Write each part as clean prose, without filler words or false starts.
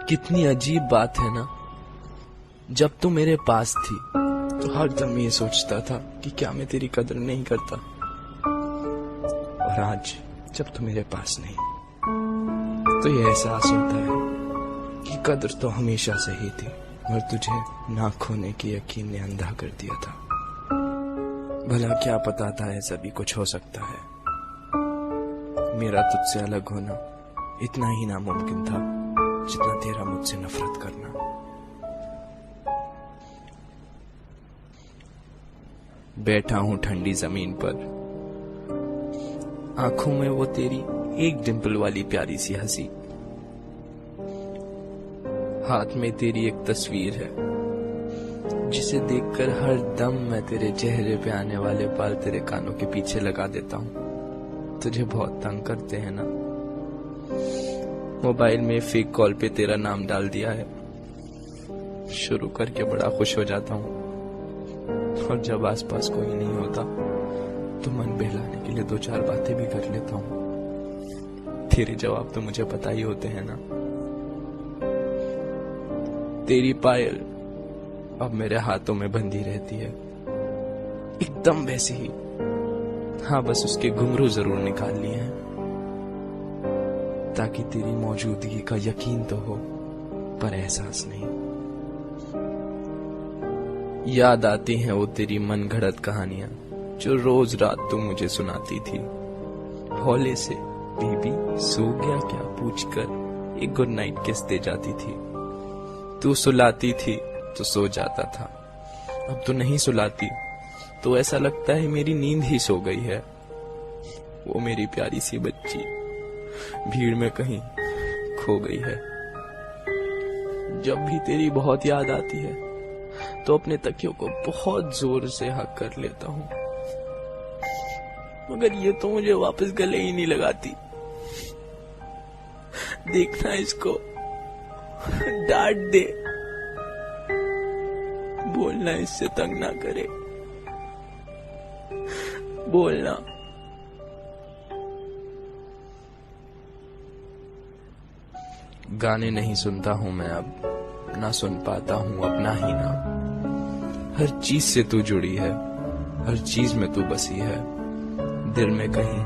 कितनी अजीब बात है ना। जब तू मेरे पास थी तो हरदम ये सोचता था कि क्या मैं तेरी कदर नहीं करता, और आज जब तू मेरे पास नहीं तो ये एहसास होता है कि कदर तो हमेशा से ही थी, और तुझे ना खोने की यकीन ने अंधा कर दिया था। भला क्या पता था ऐसा भी कुछ हो सकता है। मेरा तुझसे अलग होना इतना ही नामुमकिन था जितना तेरा मुझसे नफरत करना। बैठा हूं ठंडी जमीन पर, आंखों में वो तेरी एक डिंपल वाली प्यारी सी हंसी, हाथ में तेरी एक तस्वीर है जिसे देखकर हर दम मैं तेरे चेहरे पे आने वाले बाल तेरे कानों के पीछे लगा देता हूं। तुझे बहुत तंग करते हैं ना। मोबाइल में फेक कॉल पे तेरा नाम डाल दिया है, शुरू करके बड़ा खुश हो जाता हूं, और जब आसपास कोई नहीं होता तो मन बहलाने के लिए 2-4 बातें भी कर लेता हूं। तेरे जवाब तो मुझे पता ही होते हैं ना। तेरी पायल अब मेरे हाथों में बंधी रहती है, एकदम वैसी ही। हाँ, बस उसके घुंघरू जरूर निकाल लिए हैं ताकि तेरी मौजूदगी का यकीन तो हो, पर एहसास नहीं। याद आती हैं वो तेरी मन घड़त कहानियां जो रोज रात तू मुझे सुनाती थी। हौले से बीबी सो गया क्या पूछकर एक गुड नाइट किस दे जाती थी। तू सुलाती थी तो सो जाता था, अब तो नहीं सुलाती तो ऐसा लगता है मेरी नींद ही सो गई है। वो मेरी प्यारी सी बच्ची भीड़ में कहीं खो गई है। जब भी तेरी बहुत याद आती है तो अपने तकियों को बहुत जोर से हक कर लेता हूं, मगर ये तो मुझे वापस गले ही नहीं लगाती। देखना इसको, डांट दे, बोलना इससे तंग ना करे, बोलना। गाने नहीं सुनता हूं मैं अब, ना सुन पाता हूं अपना ही नाम। हर चीज से तू जुड़ी है, हर चीज में तू बसी है, दिल में कहीं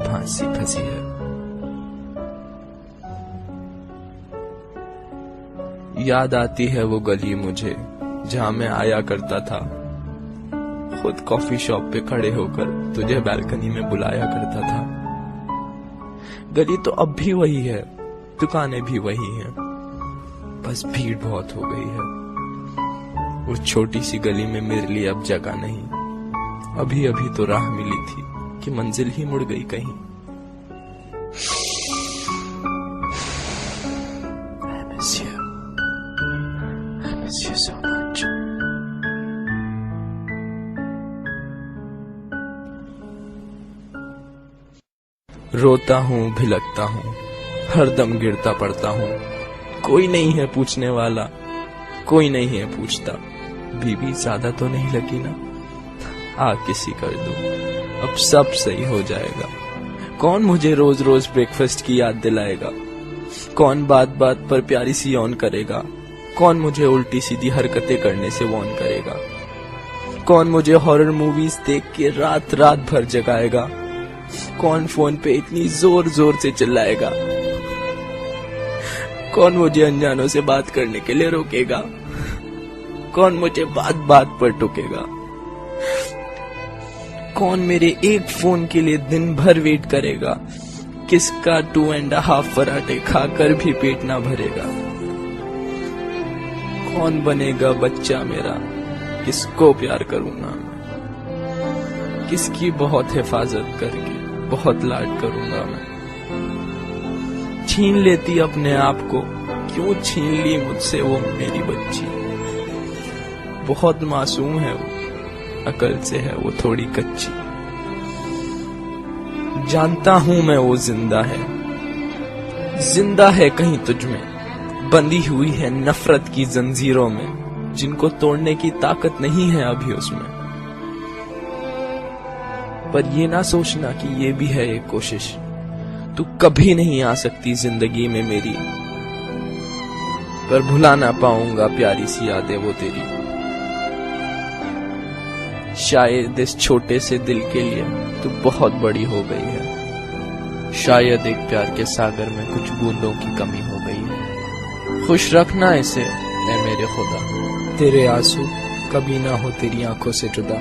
फांसी फंसी है। याद आती है वो गली मुझे जहां मैं आया करता था, खुद कॉफी शॉप पे खड़े होकर तुझे बालकनी में बुलाया करता था। गली तो अब भी वही है, दुकानें भी वही हैं, बस भीड़ बहुत हो गई है। उस छोटी सी गली में मेरे लिए अब जगह नहीं। अभी अभी तो राह मिली थी कि मंजिल ही मुड़ गई कहीं। I miss you. I miss you so much. रोता हूँ, भिलकता हूँ, हरदम गिरता पड़ता हूँ। कोई नहीं है पूछने वाला, कोई नहीं है पूछता, बीबी ज्यादा तो नहीं लगी ना, आ किसी कर दूं, अब सब सही हो जाएगा। कौन मुझे रोज रोज ब्रेकफास्ट की याद दिलाएगा, कौन बात बात पर प्यारी सी ऑन करेगा, कौन मुझे उल्टी सीधी हरकतें करने से वॉर्न करेगा, कौन मुझे हॉरर मूवीज देख के रात रात भर जगाएगा, कौन फोन पे इतनी जोर जोर से चिल्लाएगा, कौन मुझे अनजानों से बात करने के लिए रोकेगा, कौन मुझे बात बात पर टोकेगा, कौन मेरे एक फोन के लिए दिन भर वेट करेगा, किसका 2.5 पराठे खाकर भी पेट ना भरेगा, कौन बनेगा बच्चा मेरा, किसको प्यार करूंगा, किसकी बहुत हिफाजत करके बहुत लाड करूंगा मैं। छीन लेती अपने आप को, क्यों छीन ली मुझसे वो मेरी बच्ची। बहुत मासूम है वो, अकल से है वो थोड़ी कच्ची। जानता हूं मैं वो जिंदा है कहीं तुझ में, बंधी हुई है नफरत की जंजीरों में, जिनको तोड़ने की ताकत नहीं है अभी उसमें। पर ये ना सोचना कि ये भी है एक कोशिश, तू कभी नहीं आ सकती जिंदगी में मेरी, पर भुला ना पाऊंगा प्यारी सी यादें वो तेरी। शायद इस छोटे से दिल के लिए तू बहुत बड़ी हो गई है। शायद एक प्यार के सागर में कुछ बूंदों की कमी हो गई है। खुश रखना इसे ऐ मेरे खुदा, तेरे आंसू कभी ना हो तेरी आंखों से जुदा।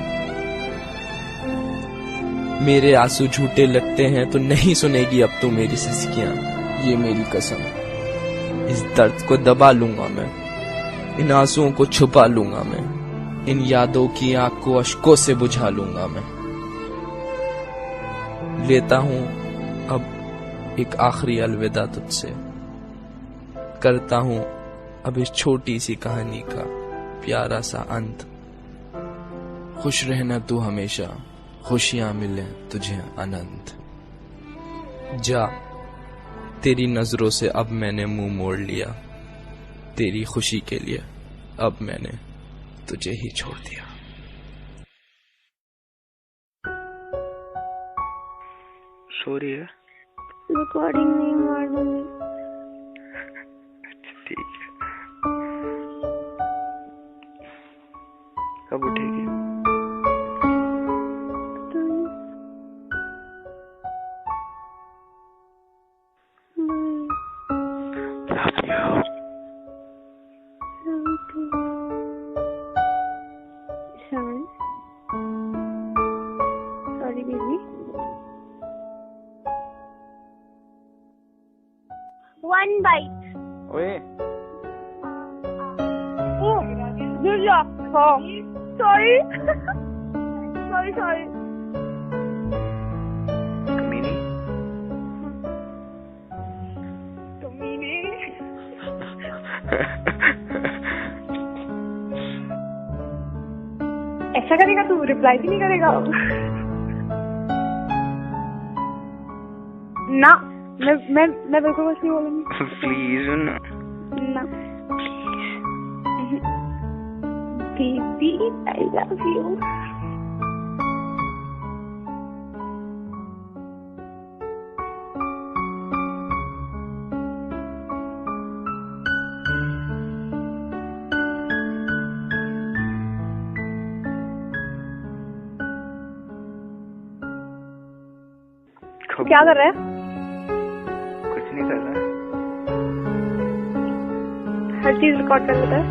मेरे आंसू झूठे लगते हैं तो नहीं सुनेगी अब तू मेरी सिसकियां, ये मेरी कसम। इस दर्द को दबा लूंगा मैं, इन आंसुओं को छुपा लूंगा मैं, इन यादों की आग को अश्कों से बुझा लूंगा मैं। लेता हूं अब एक आखिरी अलविदा तुझसे, करता हूं अब इस छोटी सी कहानी का प्यारा सा अंत। खुश रहना तू हमेशा, खुशियां मिले तुझे अनंत। जा, तेरी नजरों से अब मैंने मुंह मोड़ लिया, तेरी खुशी के लिए अब मैंने तुझे ही छोड़ दिया। सॉरी है, रिकॉर्डिंग नहीं मार दूंगी। अच्छा ठीक है, कब उठेगी? Sorry baby. One bite. ओए Oh, good luck. Oh, sorry. sorry. कमीनी। ऐसा करेगा तू, रिप्लाई भी नहीं करेगा? ना, मैं बिल्कुल कुछ नहीं बोलूंगी। प्लीज ना। ना बेबी, आई लव यू। क्या कर रहा है? कुछ नहीं कर रहा। हर चीज रिकॉर्ड कर लेता है।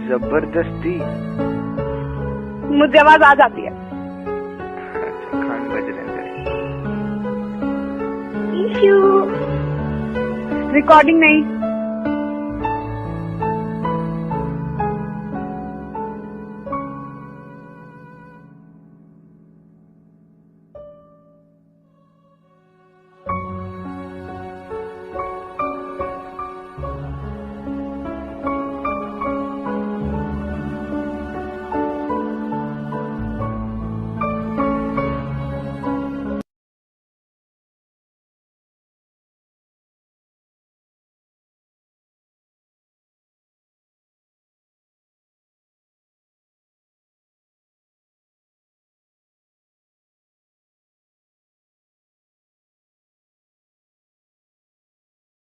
जबरदस्ती। मुझे आवाज आ जाती है। अच्छा, खान बज रहे हैं। रिकॉर्डिंग नहीं।